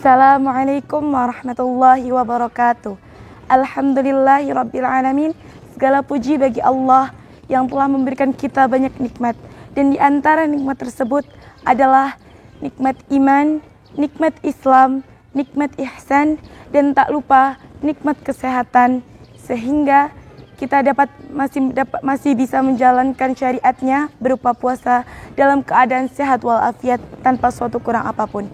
Assalamualaikum warahmatullahi wabarakatuh. Alhamdulillahirabbil alamin. Segala puji bagi Allah yang telah memberikan kita banyak nikmat, dan di antara nikmat tersebut adalah nikmat iman, nikmat Islam, nikmat ihsan, dan tak lupa nikmat kesehatan, sehingga kita masih bisa menjalankan syariatnya berupa puasa dalam keadaan sehat walafiat tanpa suatu kurang apapun.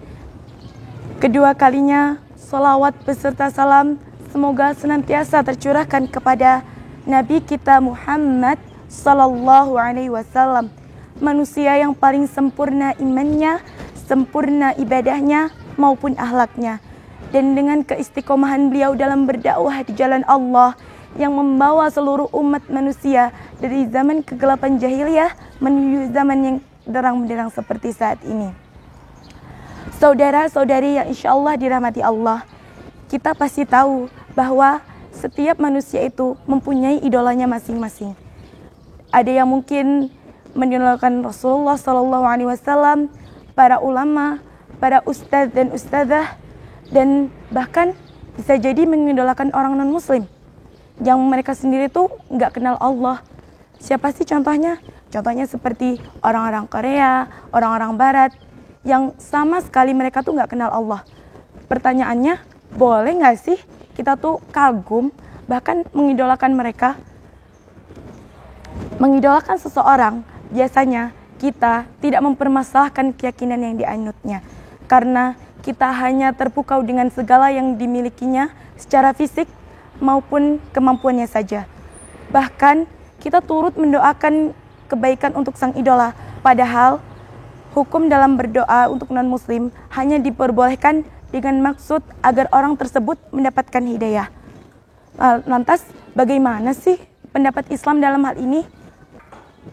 Kedua kalinya, salawat beserta salam semoga senantiasa tercurahkan kepada Nabi kita Muhammad sallallahu alaihi wasallam, manusia yang paling sempurna imannya, sempurna ibadahnya maupun akhlaknya. Dan dengan keistiqomahan beliau dalam berdakwah di jalan Allah yang membawa seluruh umat manusia dari zaman kegelapan jahiliyah menuju zaman yang terang benderang seperti saat ini. Saudara-saudari yang insya Allah dirahmati Allah, kita pasti tahu bahwa setiap manusia itu mempunyai idolanya masing-masing. Ada yang mungkin mengidolakan Rasulullah SAW, para ulama, para ustadz dan ustadzah, dan bahkan bisa jadi mengidolakan orang non-muslim yang mereka sendiri tuh nggak kenal Allah. Siapa sih contohnya? Contohnya seperti orang-orang Korea, orang-orang Barat, yang sama sekali mereka tuh nggak kenal Allah. Pertanyaannya, boleh nggak sih kita tuh kagum, bahkan mengidolakan mereka? Mengidolakan seseorang, biasanya kita tidak mempermasalahkan keyakinan yang dianutnya, karena kita hanya terpukau dengan segala yang dimilikinya secara fisik maupun kemampuannya saja. Bahkan kita turut mendoakan kebaikan untuk sang idola, padahal hukum dalam berdoa untuk non-muslim hanya diperbolehkan dengan maksud agar orang tersebut mendapatkan hidayah. Lantas, bagaimana sih pendapat Islam dalam hal ini?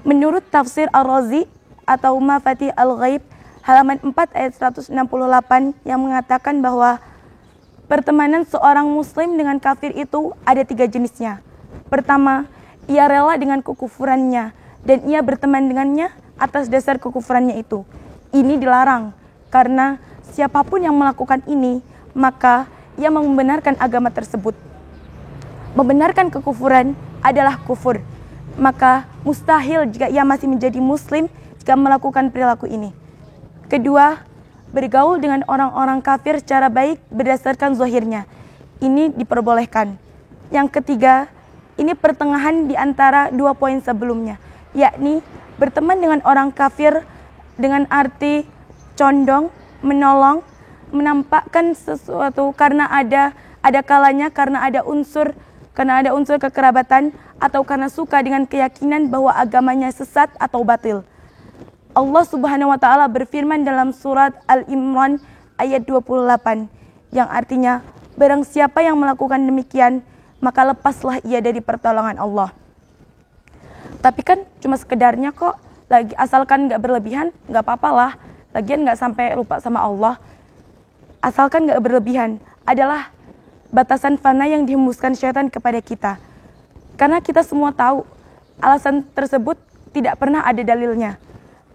Menurut tafsir Ar-Razi atau Mafatih Al-Ghaib, halaman 4 ayat 168 yang mengatakan bahwa pertemanan seorang muslim dengan kafir itu ada 3 jenisnya. Pertama, ia rela dengan kekufurannya dan ia berteman dengannya atas dasar kekufurannya itu. Ini dilarang karena siapapun yang melakukan ini, maka ia membenarkan agama tersebut. Membenarkan kekufuran adalah kufur, maka mustahil jika ia masih menjadi muslim jika melakukan perilaku ini. Kedua, bergaul dengan orang-orang kafir secara baik berdasarkan zahirnya. Ini diperbolehkan. Yang ketiga, ini pertengahan di antara 2 poin sebelumnya, yakni berteman dengan orang kafir dengan arti condong, menolong, menampakkan sesuatu karena ada kalanya karena ada unsur kekerabatan atau karena suka dengan keyakinan bahwa agamanya sesat atau batil. Allah Subhanahu wa taala berfirman dalam surat Al-Imran ayat 28 yang artinya, barang siapa yang melakukan demikian, maka lepaslah ia dari pertolongan Allah. Tapi kan cuma sekedarnya kok, asalkan nggak berlebihan, nggak apa-apa lah. Lagian nggak sampai lupa sama Allah. Asalkan nggak berlebihan adalah batasan fana yang dihembuskan syaitan kepada kita. Karena kita semua tahu alasan tersebut tidak pernah ada dalilnya.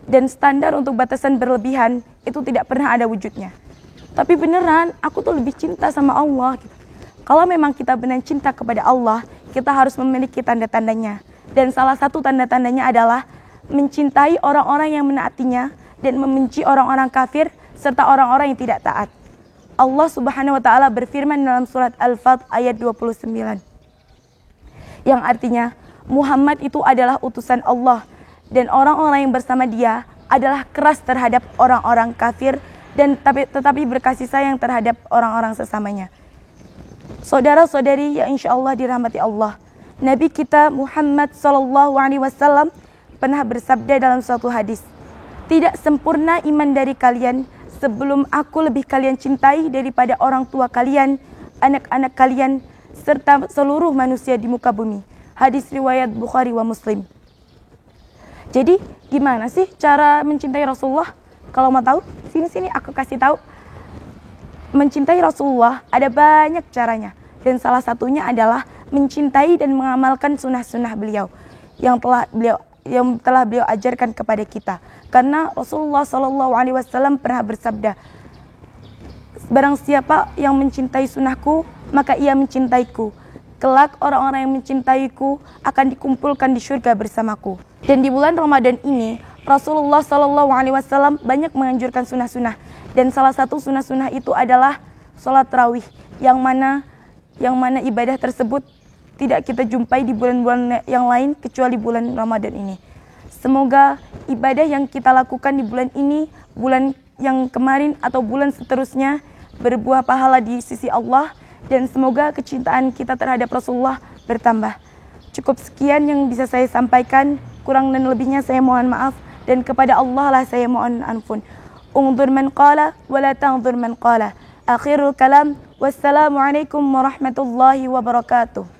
Dan standar untuk batasan berlebihan itu tidak pernah ada wujudnya. Tapi beneran, aku tuh lebih cinta sama Allah. Kalau memang kita benar cinta kepada Allah, kita harus memiliki tanda-tandanya. Dan salah satu tanda-tandanya adalah mencintai orang-orang yang menaatinya dan membenci orang-orang kafir serta orang-orang yang tidak taat. Allah Subhanahu wa taala berfirman dalam surat Al-Fat ayat 29. Yang artinya, Muhammad itu adalah utusan Allah dan orang-orang yang bersama dia adalah keras terhadap orang-orang kafir dan tetapi berkasih sayang terhadap orang-orang sesamanya. Saudara-saudari yang insya Allah dirahmati Allah, Nabi kita Muhammad SAW pernah bersabda dalam suatu hadis, tidak sempurna iman dari kalian sebelum aku lebih kalian cintai daripada orang tua kalian, anak-anak kalian, serta seluruh manusia di muka bumi. Hadis riwayat Bukhari wa Muslim. Jadi gimana sih cara mencintai Rasulullah? Kalau mau tahu, sini aku kasih tahu. Mencintai Rasulullah ada banyak caranya, dan salah satunya adalah mencintai dan mengamalkan sunnah-sunnah beliau yang telah beliau ajarkan kepada kita. Karena Rasulullah SAW pernah bersabda, Barang siapa yang mencintai sunnahku, maka ia mencintaiku. Kelak orang-orang yang mencintaiku akan dikumpulkan di surga bersamaku. Dan di bulan Ramadan ini, Rasulullah SAW banyak menganjurkan sunnah-sunnah. Dan salah satu sunnah-sunnah itu adalah sholat tarawih, yang mana ibadah tersebut tidak kita jumpai di bulan-bulan yang lain kecuali bulan Ramadan ini. Semoga ibadah yang kita lakukan di bulan ini, bulan yang kemarin atau bulan seterusnya berbuah pahala di sisi Allah, dan semoga kecintaan kita terhadap Rasulullah bertambah. Cukup sekian yang bisa saya sampaikan, kurang dan lebihnya saya mohon maaf, dan kepada Allah lah saya mohon ampun. Unzur man qala wa la tanzur man qala. Akhirul kalam, wassalamualaikum warahmatullahi wabarakatuh.